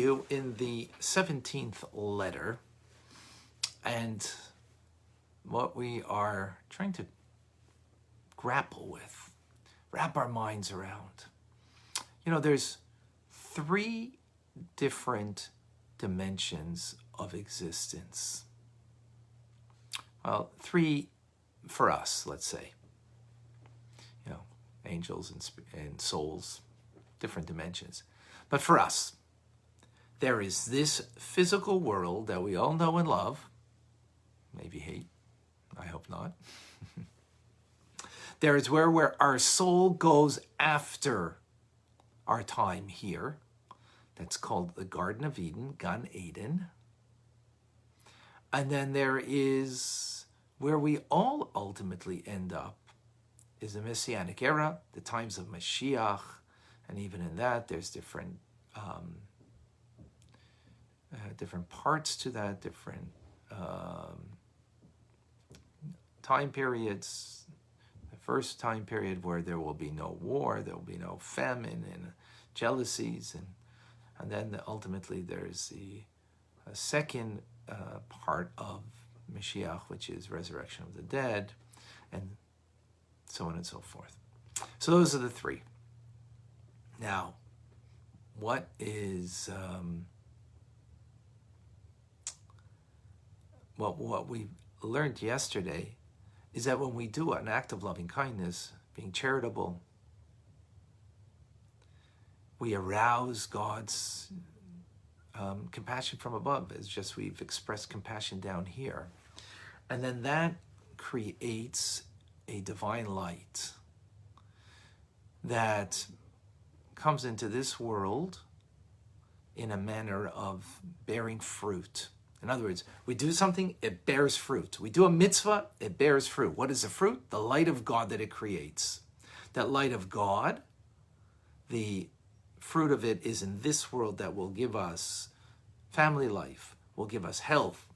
continue in the 17th letter, and what we are trying to grapple with, wrap our minds around. You know, there's 3 different dimensions of existence. Well, 3 for us, let's say. You know, angels and souls, different dimensions. But for us, there is this physical world that we all know and love, maybe hate, I hope not. There is where our soul goes after our time here. That's called the Garden of Eden, Gan Eden. And then there is where we all ultimately end up, is the Messianic era, the times of Moshiach, and even in that there's different parts to that, different time periods. The first time period where there will be no war, there will be no famine and jealousies, and then ultimately there's the second part of Moshiach, which is resurrection of the dead, and so on and so forth. So those are the 3. Now, what is what we learned yesterday is that when we do an act of loving kindness, being charitable, we arouse God's compassion from above. It's just we've expressed compassion down here. And then that creates a divine light that comes into this world in a manner of bearing fruit. In other words, we do something, it bears fruit. We do a mitzvah, it bears fruit. What is the fruit? The light of God that it creates. That light of God, the fruit of it is in this world that will give us family life, will give us health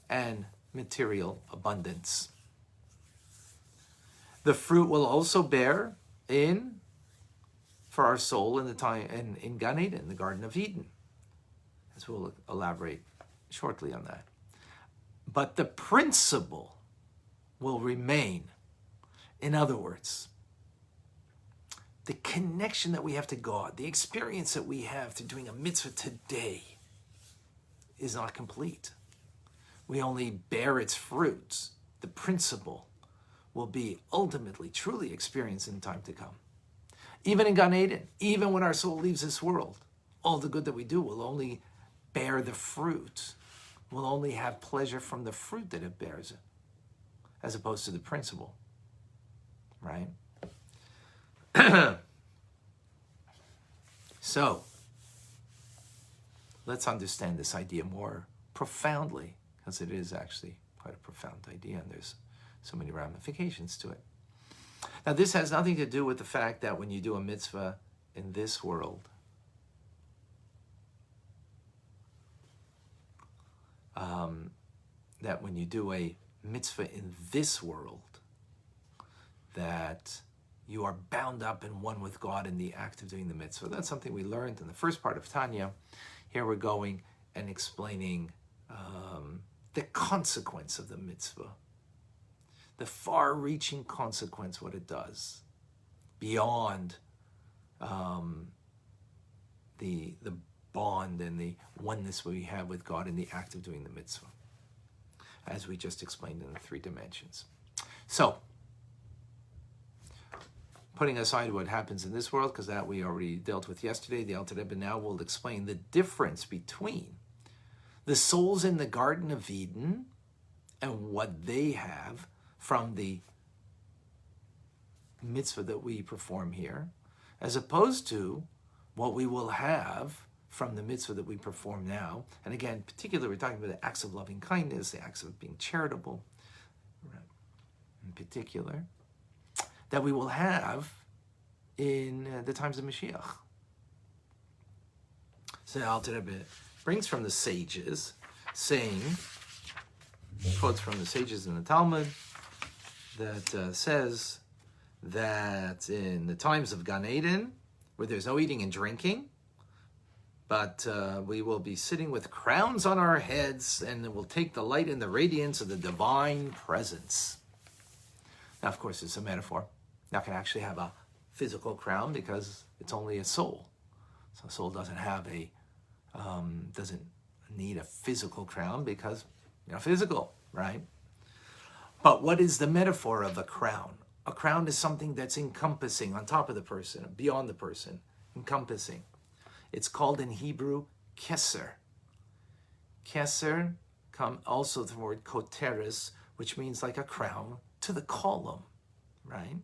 and material abundance. The fruit will also bear for our soul in the time in Gan Eden, the Garden of Eden, as we'll elaborate shortly on that. But the principle will remain. In other words, the connection that we have to God, the experience that we have to doing a mitzvah today is not complete. We only bear its fruits. The principle will be ultimately, truly experienced in time to come. Even in Gan Eden, even when our soul leaves this world, all the good that we do will only bear the fruit. We'll only have pleasure from the fruit that it bears, as opposed to the principle, right? So, let's understand this idea more profoundly, because it is actually quite a profound idea, and there's so many ramifications to it. Now, this has nothing to do with the fact that when you do a mitzvah in this world, that when you do a mitzvah in this world, that you are bound up and one with God in the act of doing the mitzvah. That's something we learned in the first part of Tanya. Here we're going and explaining the consequence of the mitzvah, the far-reaching consequence, what it does, beyond the bond and the oneness we have with God in the act of doing the mitzvah, as we just explained in the 3 dimensions. So, putting aside what happens in this world, because that we already dealt with yesterday, the Alter Rebbe now will explain the difference between the souls in the Garden of Eden and what they have from the mitzvah that we perform here, as opposed to what we will have from the mitzvah that we perform now. And again, particularly, we're talking about the acts of loving kindness, the acts of being charitable, in particular, that we will have in the times of Moshiach. So Alter Rebbe brings from the sages, saying, quotes from the sages in the Talmud, that says that in the times of Gan Eden, where there's no eating and drinking, but we will be sitting with crowns on our heads, and it will take the light and the radiance of the divine presence. Now, of course, it's a metaphor. Not going to actually have a physical crown because it's only a soul. So a soul doesn't have doesn't need a physical crown because, physical, right? But what is the metaphor of a crown? A crown is something that's encompassing, on top of the person, beyond the person, encompassing. It's called in Hebrew, keser. Keser, also the word koteres, which means like a crown to the column, right?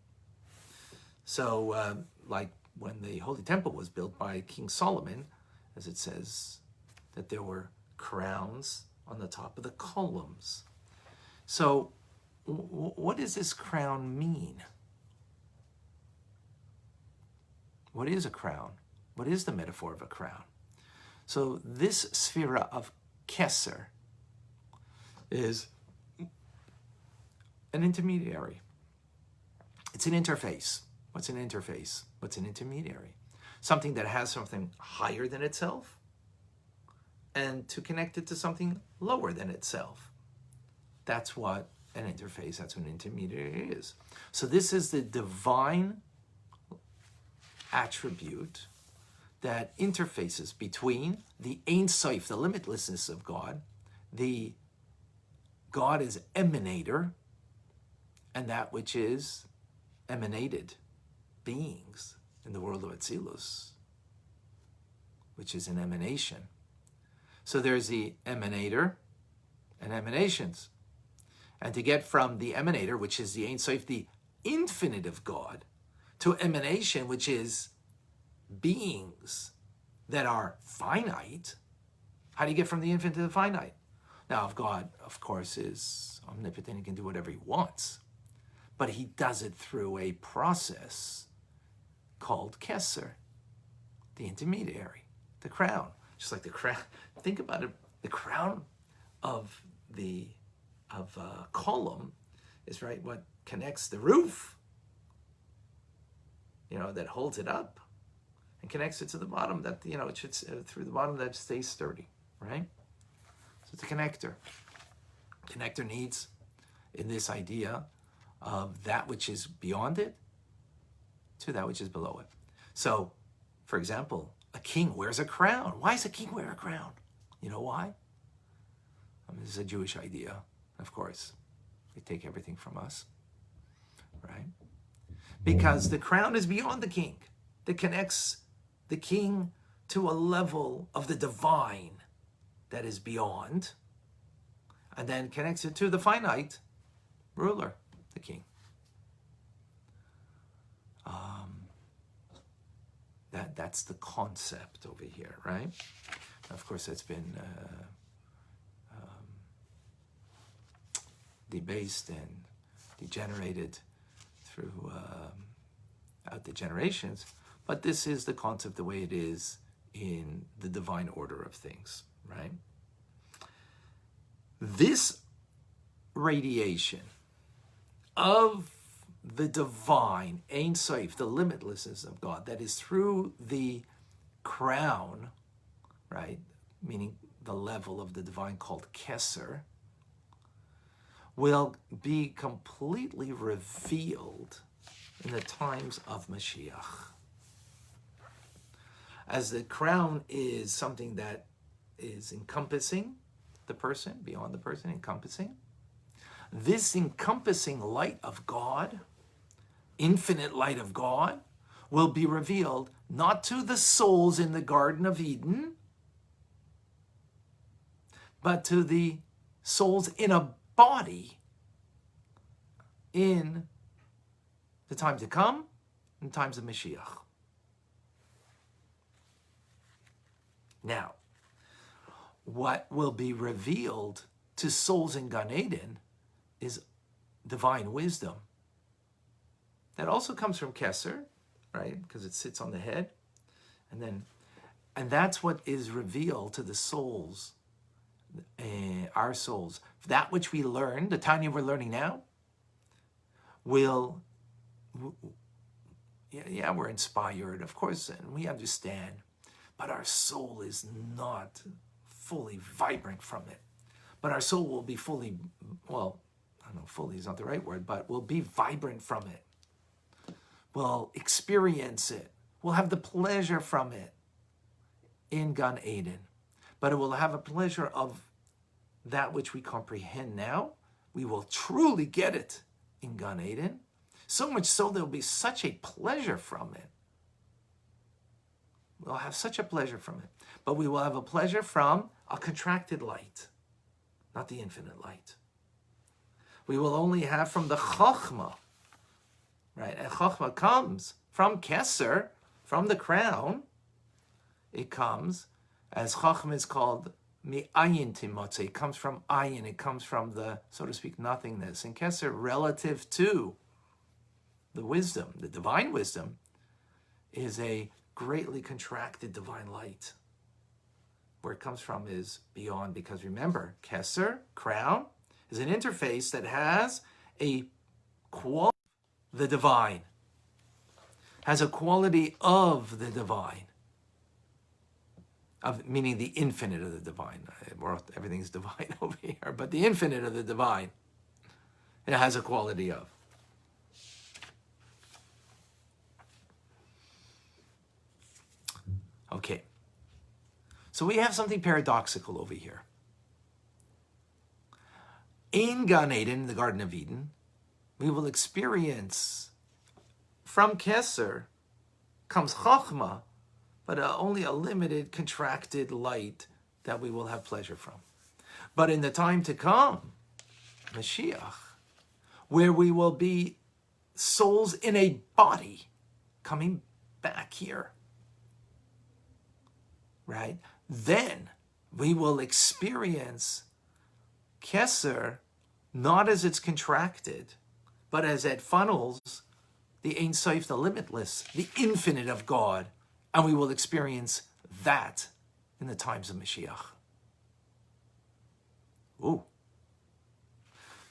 So, like when the Holy Temple was built by King Solomon, as it says, that there were crowns on the top of the columns. So, what does this crown mean? What is a crown? What is the metaphor of a crown? So this sphera of keser is an intermediary. It's an interface. What's an interface? What's an intermediary? Something that has something higher than itself and to connect it to something lower than itself. That's what an interface, that's what an intermediary is. So this is the divine attribute that interfaces between the Ein Sof, the limitlessness of God, God is emanator, and that which is emanated, beings in the world of Atzilus, which is an emanation. So there's the emanator and emanations. And to get from the emanator, which is the Ein Sof, the infinite of God, to emanation, which is beings that are finite, how do you get from the infinite to the finite? Now, if God, of course, is omnipotent, he can do whatever he wants. But he does it through a process called keser, the intermediary, the crown. Just like the crown, think about it, the crown of a column is right what connects the roof, that holds it up and connects it to the bottom, that, it should, through the bottom that stays sturdy, right? So it's a connector. Connector needs, in this idea of that which is beyond it to that which is below it. So, for example, a king wears a crown. Why does a king wear a crown? You know why? This is a Jewish idea, of course. They take everything from us, right? Because the crown is beyond the king. That connects the king to a level of the divine that is beyond, and then connects it to the finite ruler, the king. That's the concept over here, right? Of course, that's been debased and degenerated through out the generations, but this is the concept the way it is in the divine order of things, right? This radiation of the divine, Ein Sof, the limitlessness of God, that is through the crown, right, meaning the level of the divine called keser, will be completely revealed in the times of Moshiach. As the crown is something that is encompassing the person, beyond the person, encompassing. This encompassing light of God, infinite light of God, will be revealed not to the souls in the Garden of Eden, but to the souls in a body in the time to come, in times of Mashiach. Now, what will be revealed to souls in Gan Eden is divine wisdom. That also comes from Keser, right? Because it sits on the head. And that's what is revealed to the souls, our souls. That which we learn, the Tanya we're learning now, we're inspired, of course, and we understand. but our soul is not fully vibrant from it. But our soul will be fully, well, I don't know, fully is not the right word, but will be vibrant from it. We'll experience it. We'll have the pleasure from it in Gan Eden. But it will have a pleasure of that which we comprehend now. We will truly get it in Gan Eden. So much so there will be such a pleasure from it. We'll have such a pleasure from it. But we will have a pleasure from a contracted light, not the infinite light. We will only have from the Chokhmah, right? And Chokhmah comes from Keser, from the crown. It comes, as Chokhmah is called, Mi'ayin Timotze. It comes from Ayin. It comes from the, so to speak, nothingness. And Keser, relative to the wisdom, the divine wisdom, is a greatly contracted divine light. Where it comes from is beyond, because remember, Keser, crown, is an interface that has a quality of the divine, has a quality of the divine, of meaning the infinite of the divine. Everything's divine over here, but the infinite of the divine, it has a quality of. Okay. So we have something paradoxical over here. In Gan Eden, the Garden of Eden, we will experience from Keser comes Chokhmah, but only a limited, contracted light that we will have pleasure from. But in the time to come, Moshiach, where we will be souls in a body coming back here, right? Then we will experience Keser not as it's contracted, but as it funnels the Ein Sof, the limitless, the infinite of God, and we will experience that in the times of Mashiach. Ooh.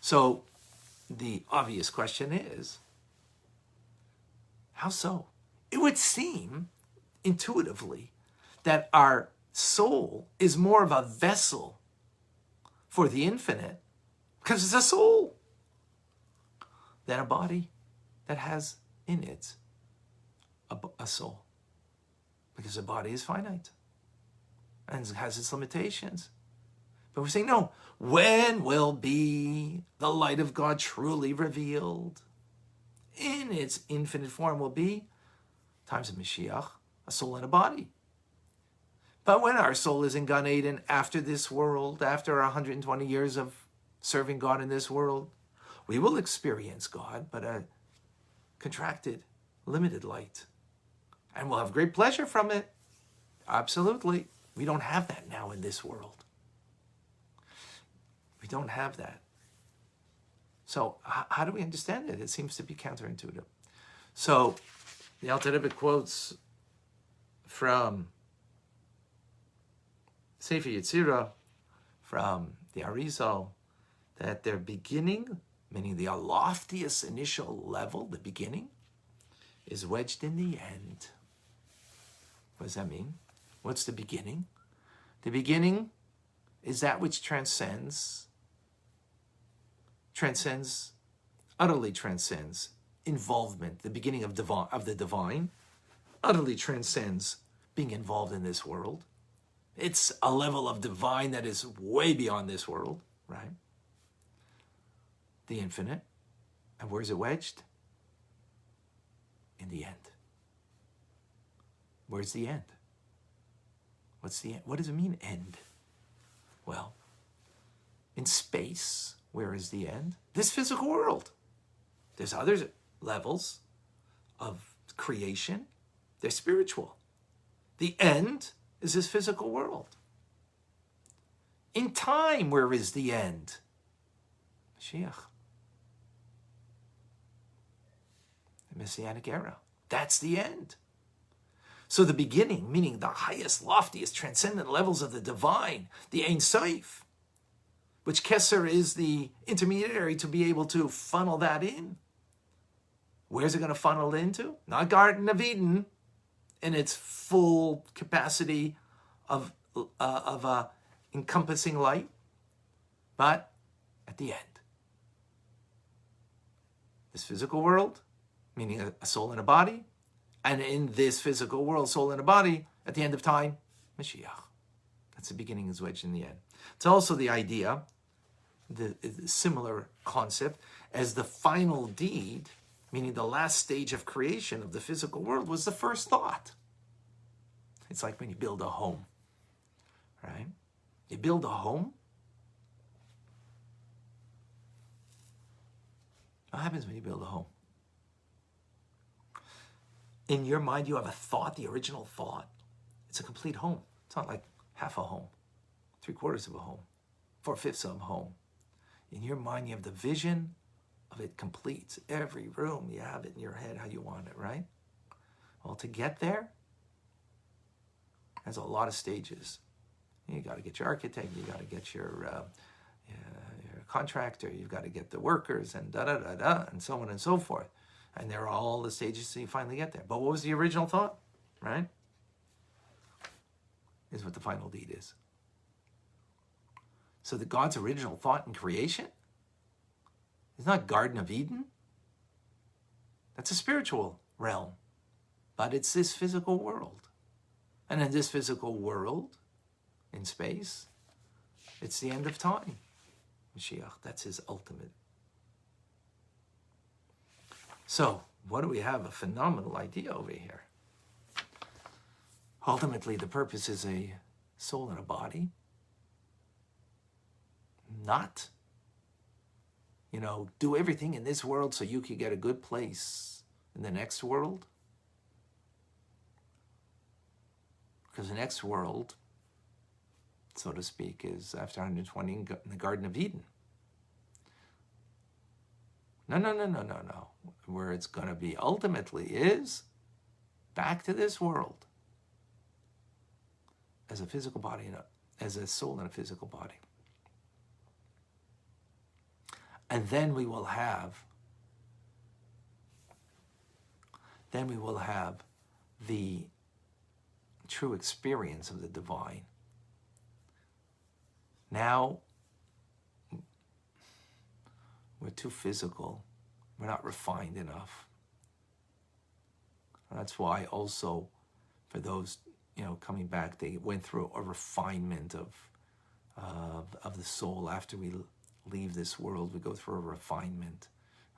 So the obvious question is, how so? It would seem intuitively that our soul is more of a vessel for the infinite, because it's a soul, than a body that has in it a soul. Because the body is finite and has its limitations. But we're saying, no, when will be the light of God truly revealed? In its infinite form will be times of Mashiach, a soul and a body. But when our soul is in Gan Eden after this world, after 120 years of serving God in this world, we will experience God, but a contracted, limited light. And we'll have great pleasure from it. Absolutely. We don't have that now in this world. We don't have that. So how do we understand it? It seems to be counterintuitive. So the Alter Rebbe quotes from Sefer Yetzirah, from the Arizal, that their beginning, meaning the loftiest initial level, the beginning, is wedged in the end. What does that mean? What's the beginning? The beginning is that which transcends, utterly transcends involvement. The beginning of the divine utterly transcends being involved in this world. It's a level of divine that is way beyond this world, right? The infinite. And where is it wedged? In the end. Where's the end? What's the end? What does it mean, end? Well, in space, where is the end? This physical world. There's other levels of creation. They're spiritual. The end is this physical world. In time, where is the end? Mashiach. The Messianic era. That's the end. So the beginning, meaning the highest, loftiest, transcendent levels of the divine, the Ein Sof, which Keser is the intermediary to be able to funnel that in. Where's it going to funnel into? Not Garden of Eden. in its full capacity of encompassing light, but at the end, this physical world, meaning a soul and a body, and in this physical world, soul and a body, at the end of time, Moshiach. That's the beginning is wedged in the end. It's also the idea, the similar concept, as the final deed, meaning the last stage of creation of the physical world, was the first thought. It's like when you build a home, right? You build a home. What happens when you build a home? In your mind, you have a thought, the original thought. It's a complete home. It's not like half a home, 3/4 of a home, 4/5 of a home. In your mind, you have the vision of it complete. Every room, you have it in your head how you want it, right? Well, to get there, there's a lot of stages. You got to get your architect, you got to get your contractor, you've got to get the workers, and da-da-da-da, and so on and so forth. And there are all the stages so you finally get there. But what was the original thought, right? Is what the final deed is. So that God's original thought in creation is not Garden of Eden. That's a spiritual realm. But it's this physical world. And in this physical world, in space, it's the end of time. Moshiach, that's his ultimate. So, what do we have? A phenomenal idea over here. Ultimately, the purpose is a soul and a body. Not, do everything in this world so you can get a good place in the next world. Because the next world, so to speak, is after 120 in the Garden of Eden. No. Where it's going to be ultimately is back to this world as a physical body, as a soul and a physical body. And then we will have the true experience of the divine. Now, we're too physical. We're not refined enough. That's why also, for those, coming back, they went through a refinement of the soul. After we leave this world, we go through a refinement.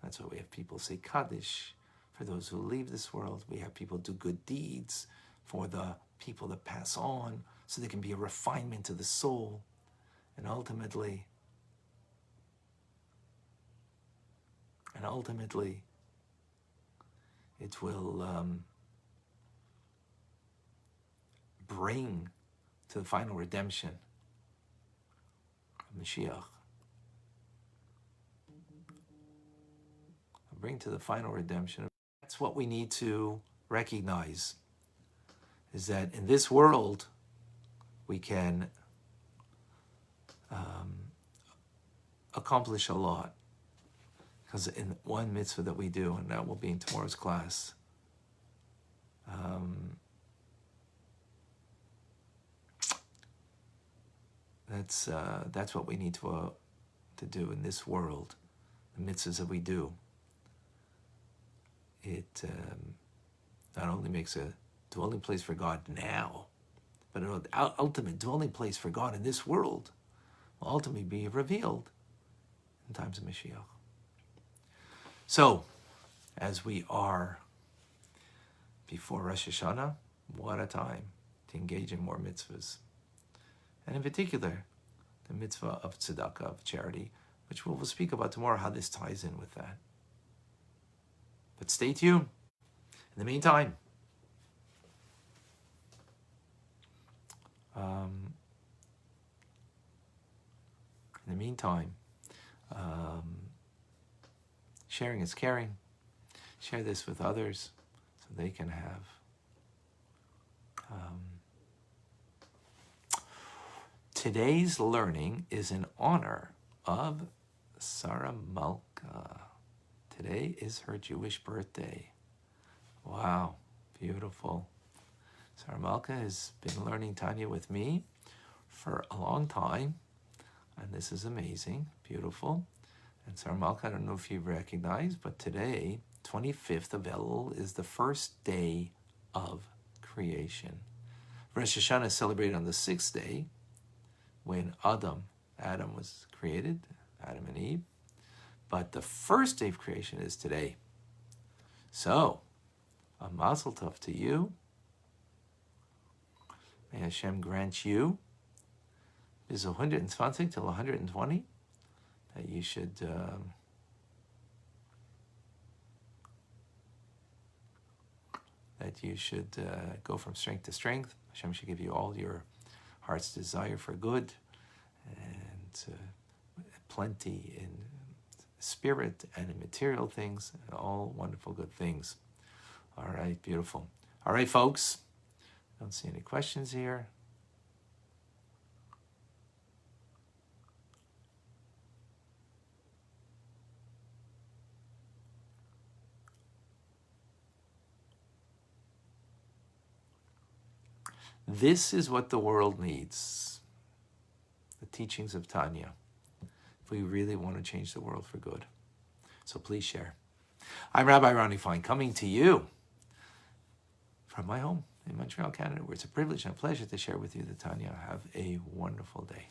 That's why we have people say Kaddish for those who leave this world. We have people do good deeds for the people that pass on, so there can be a refinement to the soul. And ultimately, it will bring to the final redemption of Moshiach. Bring to the final redemption. That's what we need to recognize, is that in this world, we can accomplish a lot. Because in one mitzvah that we do, and that will be in tomorrow's class, that's what we need to do in this world. The mitzvahs that we do, it not only makes a dwelling place for God now, but an ultimate dwelling place for God in this world will ultimately be revealed in times of Moshiach. So, as we are before Rosh Hashanah, what a time to engage in more mitzvahs. And in particular, the mitzvah of tzedakah, of charity, which we'll speak about tomorrow, how this ties in with that. But stay tuned. In the meantime, sharing is caring. Share this with others so they can have. Today's learning is in honor of Sarah Malka. Today is her Jewish birthday. Wow, beautiful. Sarah Malka has been learning Tanya with me for a long time, and this is amazing, beautiful. And Sarah Malka, I don't know if you recognize, but today, 25th of Elul, is the first day of creation. Rosh Hashanah is celebrated on the 6th day, when Adam was created, Adam and Eve. But the first day of creation is today. So, a mazel tov to you. May Hashem grant you bis 120 till 120, that you should go from strength to strength. Hashem should give you all your heart's desire for good, and plenty in spirit and in material things, and all wonderful good things. All right, beautiful. All right, folks. Don't see any questions here. This is what the world needs. The teachings of Tanya. If we really want to change the world for good. So please share. I'm Rabbi Ronnie Fine, coming to you from my home in Montreal, Canada, where it's a privilege and a pleasure to share with you the Tanya. Have a wonderful day.